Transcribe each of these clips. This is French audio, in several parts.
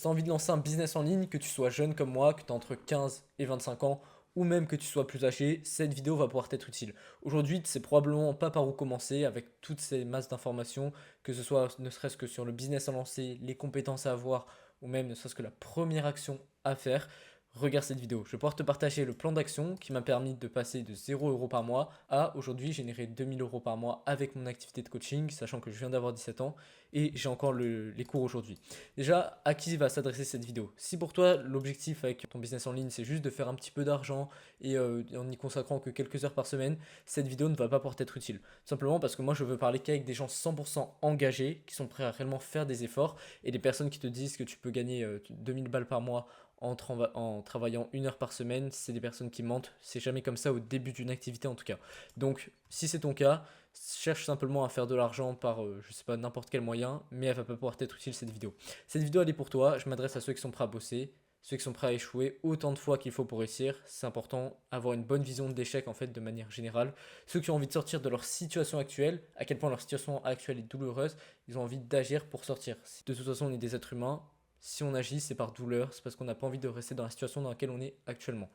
tu as envie de lancer un business en ligne, que tu sois jeune comme moi, que tu as entre 15 et 25 ans, ou même que tu sois plus âgé, cette vidéo va pouvoir t'être utile. Aujourd'hui, tu sais probablement pas par où commencer avec toutes ces masses d'informations, que ce soit ne serait-ce que sur le business à lancer, les compétences à avoir, ou même ne serait-ce que la première action à faire. Regarde cette vidéo. Je vais pouvoir te partager le plan d'action qui m'a permis de passer de 0 € par mois à aujourd'hui générer 2 000 € par mois avec mon activité de coaching, sachant que je viens d'avoir 17 ans et j'ai encore les cours aujourd'hui. Déjà, à qui va s'adresser cette vidéo? Si pour toi, l'objectif avec ton business en ligne, c'est juste de faire un petit peu d'argent et en n'y consacrant que quelques heures par semaine, cette vidéo ne va pas pouvoir être utile. Simplement parce que moi, je veux parler qu'avec des gens 100% engagés, qui sont prêts à réellement faire des efforts, et des personnes qui te disent que tu peux gagner 2000 balles par mois en travaillant 1 heure par semaine, c'est des personnes qui mentent. C'est jamais comme ça au début d'une activité en tout cas. Donc, si c'est ton cas, cherche simplement à faire de l'argent par, je sais pas, n'importe quel moyen, mais elle va pas pouvoir t'être utile cette vidéo. Cette vidéo, elle est pour toi. Je m'adresse à ceux qui sont prêts à bosser, ceux qui sont prêts à échouer autant de fois qu'il faut pour réussir. C'est important, avoir une bonne vision d'échec en fait de manière générale. Ceux qui ont envie de sortir de leur situation actuelle, à quel point leur situation actuelle est douloureuse, ils ont envie d'agir pour sortir. De toute façon, on est des êtres humains. Si on agit, c'est par douleur, c'est parce qu'on n'a pas envie de rester dans la situation dans laquelle on est actuellement.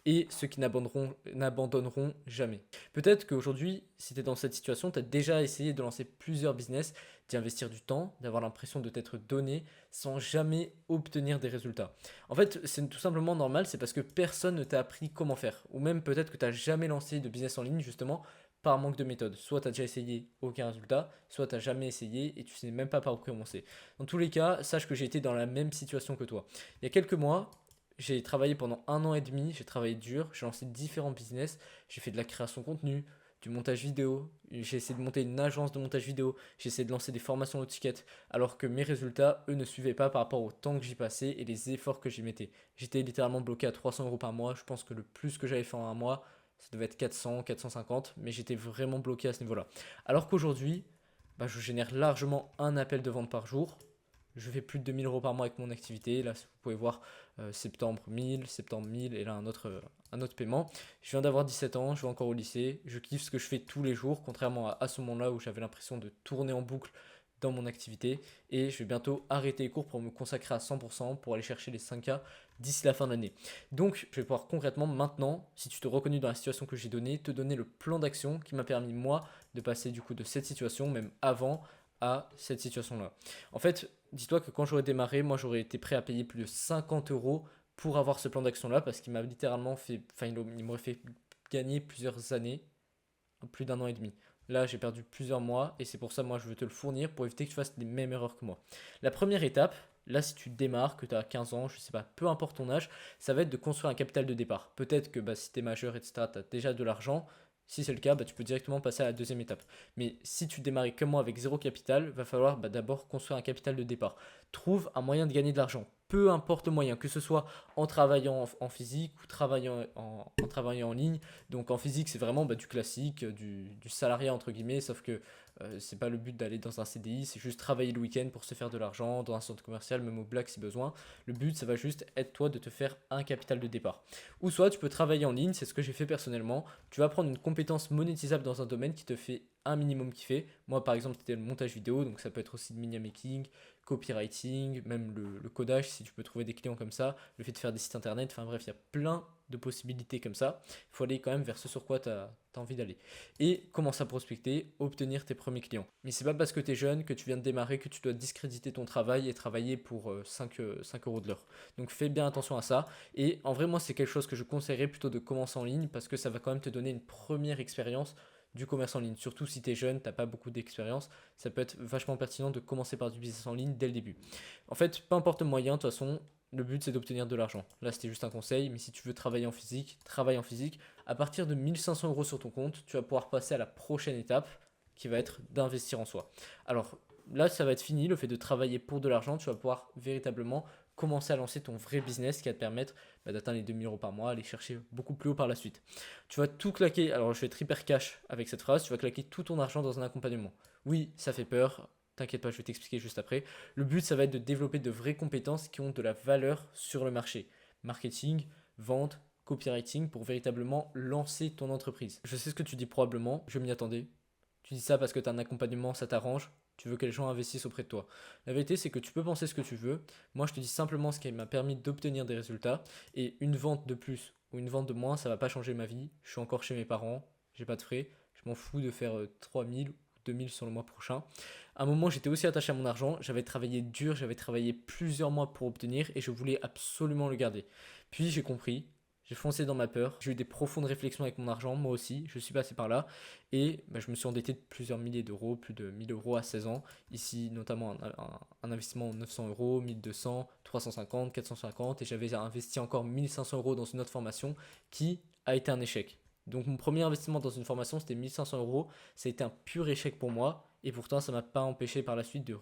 Et ceux qui n'abandonneront jamais. Peut-être qu'aujourd'hui, si tu es dans cette situation, tu as déjà essayé de lancer plusieurs business, d'y investir du temps, d'avoir l'impression de t'être donné sans jamais obtenir des résultats. En fait, c'est tout simplement normal, c'est parce que personne ne t'a appris comment faire. Ou même peut-être que tu n'as jamais lancé de business en ligne justement par manque de méthode. Soit tu as déjà essayé, aucun résultat, soit tu n'as jamais essayé et tu sais même pas par où commencer. Dans tous les cas, sache que j'ai été dans la même situation que toi. Il y a quelques mois, j'ai travaillé pendant 1 an et demi, j'ai travaillé dur, j'ai lancé différents business, j'ai fait de la création de contenu, du montage vidéo, j'ai essayé de monter une agence de montage vidéo, j'ai essayé de lancer des formations de tickets, alors que mes résultats, eux, ne suivaient pas par rapport au temps que j'y passais et les efforts que j'y mettais. J'étais littéralement bloqué à 300 € par mois, je pense que le plus que j'avais fait en un mois, ça devait être 400, 450, mais j'étais vraiment bloqué à ce niveau-là. Alors qu'aujourd'hui, bah, je génère largement un appel de vente par jour. Je fais plus de 2000 € par mois avec mon activité. Là, vous pouvez voir septembre 1000, septembre 1000 et là un autre paiement. Je viens d'avoir 17 ans, je vais encore au lycée. Je kiffe ce que je fais tous les jours, contrairement à ce moment-là où j'avais l'impression de tourner en boucle dans mon activité. Et je vais bientôt arrêter les cours pour me consacrer à 100% pour aller chercher les 5K d'ici la fin de l'année. Donc, je vais pouvoir concrètement maintenant, si tu te reconnais dans la situation que j'ai donnée, te donner le plan d'action qui m'a permis moi de passer du coup de cette situation, même avant, à cette situation-là. En fait, dis-toi que quand j'aurais démarré, moi j'aurais été prêt à payer plus de 50 € pour avoir ce plan d'action-là parce qu'il m'a littéralement fait, enfin il m'aurait fait gagner plusieurs années, plus d'1 an et demi. Là, j'ai perdu plusieurs mois et c'est pour ça, moi, je veux te le fournir pour éviter que tu fasses les mêmes erreurs que moi. La première étape, là, si tu démarres, que tu as 15 ans, je sais pas, peu importe ton âge, ça va être de construire un capital de départ. Peut-être que bah, si tu es majeur, etc., tu as déjà de l'argent. Si c'est le cas, bah, tu peux directement passer à la deuxième étape. Mais si tu démarrais comme moi avec zéro capital, va falloir bah, d'abord construire un capital de départ. Trouve un moyen de gagner de l'argent. Peu importe le moyen, que ce soit en travaillant en physique ou en travaillant en ligne. Donc en physique, c'est vraiment bah, du classique, du salariat entre guillemets, sauf que c'est pas le but d'aller dans un CDI, c'est juste travailler le week-end pour se faire de l'argent dans un centre commercial, même au black si besoin. Le but, ça va juste être toi de te faire un capital de départ. Ou soit tu peux travailler en ligne, c'est ce que j'ai fait personnellement. Tu vas prendre une compétence monétisable dans un domaine qui te fait un minimum kiffer. Moi, par exemple, c'était le montage vidéo, donc ça peut être aussi le media making, copywriting, même le codage, si tu peux trouver des clients comme ça, le fait de faire des sites internet, enfin bref, il y a plein de possibilités comme ça. Il faut aller quand même vers ce sur quoi tu as envie d'aller. Et commence à prospecter, obtenir tes premiers clients. Mais c'est pas parce que tu es jeune, que tu viens de démarrer, que tu dois discréditer ton travail et travailler pour 5 € de l'heure. Donc fais bien attention à ça. Et en vrai, moi, c'est quelque chose que je conseillerais plutôt de commencer en ligne parce que ça va quand même te donner une première expérience du commerce en ligne. Surtout si tu es jeune, tu n'as pas beaucoup d'expérience, ça peut être vachement pertinent de commencer par du business en ligne dès le début. En fait, peu importe le moyen, de toute façon, le but c'est d'obtenir de l'argent. Là, c'était juste un conseil, mais si tu veux travailler en physique, travaille en physique. À partir de 1500 € sur ton compte, tu vas pouvoir passer à la prochaine étape qui va être d'investir en soi. Alors là, ça va être fini, le fait de travailler pour de l'argent, tu vas pouvoir véritablement commencer à lancer ton vrai business qui va te permettre bah, d'atteindre les 2000 € par mois, aller chercher beaucoup plus haut par la suite. Tu vas tout claquer, alors je vais être hyper cash avec cette phrase, tu vas claquer tout ton argent dans un accompagnement. Oui, ça fait peur, t'inquiète pas, je vais t'expliquer juste après. Le but, ça va être de développer de vraies compétences qui ont de la valeur sur le marché. Marketing, vente, copywriting pour véritablement lancer ton entreprise. Je sais ce que tu dis probablement, je m'y attendais. Tu dis ça parce que tu as un accompagnement, ça t'arrange. Tu veux que les gens investissent auprès de toi. La vérité, c'est que tu peux penser ce que tu veux. Moi, je te dis simplement ce qui m'a permis d'obtenir des résultats. Et une vente de plus ou une vente de moins, ça va pas changer ma vie. Je suis encore chez mes parents, j'ai pas de frais. Je m'en fous de faire 3000 ou 2000 sur le mois prochain. À un moment, j'étais aussi attaché à mon argent. J'avais travaillé dur, j'avais travaillé plusieurs mois pour obtenir et je voulais absolument le garder. Puis j'ai compris, j'ai foncé dans ma peur, j'ai eu des profondes réflexions avec mon argent, moi aussi, je suis passé par là, et bah, je me suis endetté de plusieurs milliers d'euros, plus de 1000 euros à 16 ans, ici notamment un investissement de 900 euros, 1200, 350, 450, et j'avais investi encore 1500 euros dans une autre formation qui a été un échec. Donc mon premier investissement dans une formation, c'était 1500 euros, ça a été un pur échec pour moi, et pourtant ça ne m'a pas empêché par la suite de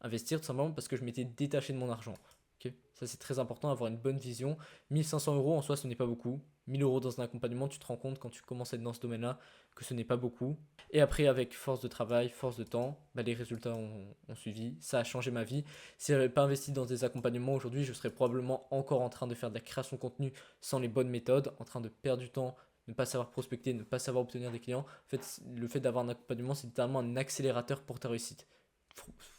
réinvestir, tout simplement parce que je m'étais détaché de mon argent. Ok, ça c'est très important, avoir une bonne vision. 1500 euros en soi, ce n'est pas beaucoup. 1000 euros dans un accompagnement, tu te rends compte quand tu commences à être dans ce domaine-là que ce n'est pas beaucoup. Et après, avec force de travail, force de temps, bah, les résultats ont suivi. Ça a changé ma vie. Si je n'avais pas investi dans des accompagnements aujourd'hui, je serais probablement encore en train de faire de la création de contenu sans les bonnes méthodes, en train de perdre du temps, ne pas savoir prospecter, ne pas savoir obtenir des clients. En fait, le fait d'avoir un accompagnement, c'est littéralement un accélérateur pour ta réussite.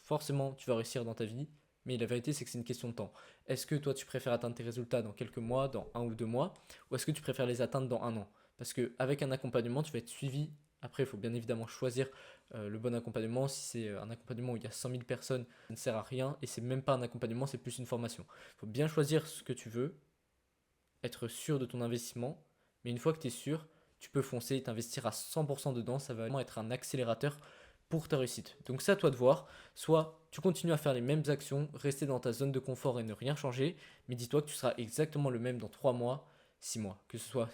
Forcément, tu vas réussir dans ta vie, mais la vérité, c'est que c'est une question de temps. Est-ce que toi, tu préfères atteindre tes résultats dans quelques mois, dans 1 ou 2 mois, ou est-ce que tu préfères les atteindre dans 1 an? Parce qu'avec un accompagnement, tu vas être suivi. Après, il faut bien évidemment choisir le bon accompagnement. Si c'est un accompagnement où il y a 100 000 personnes, ça ne sert à rien. Et c'est même pas un accompagnement, c'est plus une formation. Il faut bien choisir ce que tu veux, être sûr de ton investissement. Mais une fois que tu es sûr, tu peux foncer et t'investir à 100% dedans. Ça va vraiment être un accélérateur pour ta réussite. Donc c'est à toi de voir. Soit tu continues à faire les mêmes actions, rester dans ta zone de confort et ne rien changer, mais dis-toi que tu seras exactement le même dans 3 mois, 6 mois, que ce soit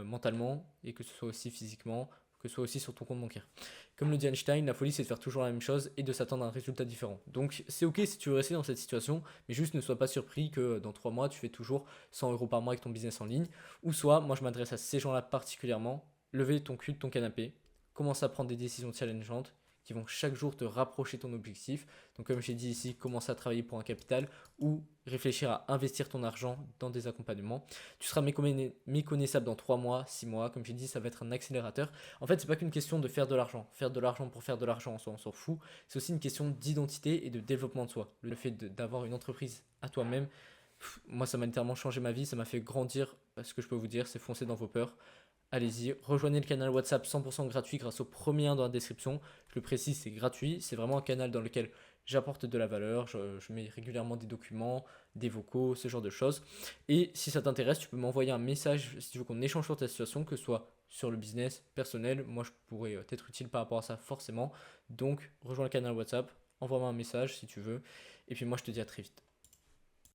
mentalement et que ce soit aussi physiquement, que ce soit aussi sur ton compte bancaire. Comme le dit Einstein, la folie c'est de faire toujours la même chose et de s'attendre à un résultat différent. Donc c'est ok si tu veux rester dans cette situation, mais juste ne sois pas surpris que dans 3 mois tu fais toujours 100 euros par mois avec ton business en ligne. Ou soit, moi je m'adresse à ces gens-là particulièrement, lever ton cul de ton canapé, commence à prendre des décisions challengeantes qui vont chaque jour te rapprocher de ton objectif. Donc comme j'ai dit ici, commencer à travailler pour un capital ou réfléchir à investir ton argent dans des accompagnements. Tu seras méconnaissable dans 3 mois, 6 mois. Comme j'ai dit, ça va être un accélérateur. En fait, c'est pas qu'une question de faire de l'argent. Faire de l'argent pour faire de l'argent, on s'en fout. C'est aussi une question d'identité et de développement de soi. Le fait d'avoir une entreprise à toi-même, moi, ça m'a littéralement changé ma vie. Ça m'a fait grandir. Ce que je peux vous dire, c'est foncer dans vos peurs. Allez-y, rejoignez le canal WhatsApp 100% gratuit grâce au premier lien dans la description. Je le précise, c'est gratuit. C'est vraiment un canal dans lequel j'apporte de la valeur. Je mets régulièrement des documents, des vocaux, ce genre de choses. Et si ça t'intéresse, tu peux m'envoyer un message si tu veux qu'on échange sur ta situation, que ce soit sur le business, personnel. Moi, je pourrais t'être utile par rapport à ça forcément. Donc, rejoins le canal WhatsApp, envoie-moi un message si tu veux. Et puis moi, je te dis à très vite.